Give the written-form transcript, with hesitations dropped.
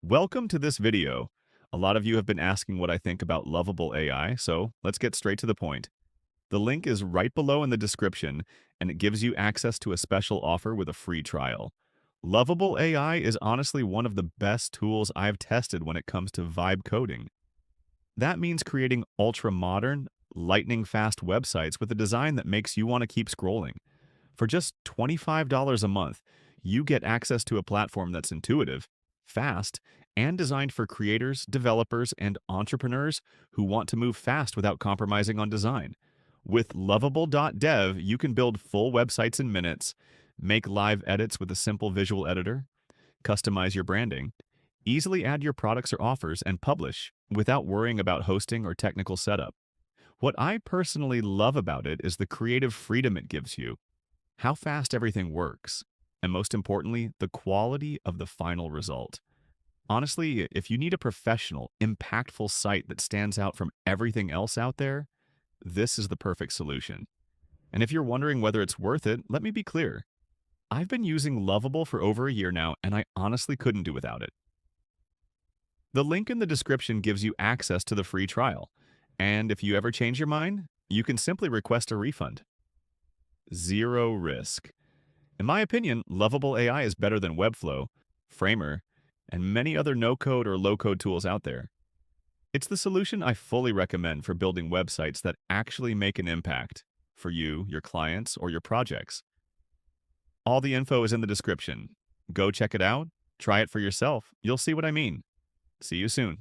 Welcome to this video. A lot of you have been asking what I think about Lovable AI, so let's get straight to the point. The link is right below in the description, and it gives you access to a special offer with a free trial. Lovable AI is honestly one of the best tools I've tested when it comes to vibe coding. That means creating ultra-modern, lightning-fast websites with a design that makes you want to keep scrolling. For just $25 a month, you get access to a platform that's intuitive, fast, and designed for creators, developers, and entrepreneurs who want to move fast without compromising on design. With Lovable.dev, you can build full websites in minutes, make live edits with a simple visual editor, customize your branding, easily add your products or offers, and publish without worrying about hosting or technical setup. What I personally love about it is the creative freedom it gives you, how fast everything works, and most importantly, the quality of the final result. Honestly, if you need a professional, impactful site that stands out from everything else out there, this is the perfect solution. And if you're wondering whether it's worth it, let me be clear. I've been using Lovable for over a year now, and I honestly couldn't do without it. The link in the description gives you access to the free trial. And if you ever change your mind, you can simply request a refund. Zero risk. In my opinion, Lovable AI is better than Webflow, Framer, and many other no-code or low-code tools out there. It's the solution I fully recommend for building websites that actually make an impact for you, your clients, or your projects. All the info is in the description. Go check it out, try it for yourself. You'll see what I mean. See you soon.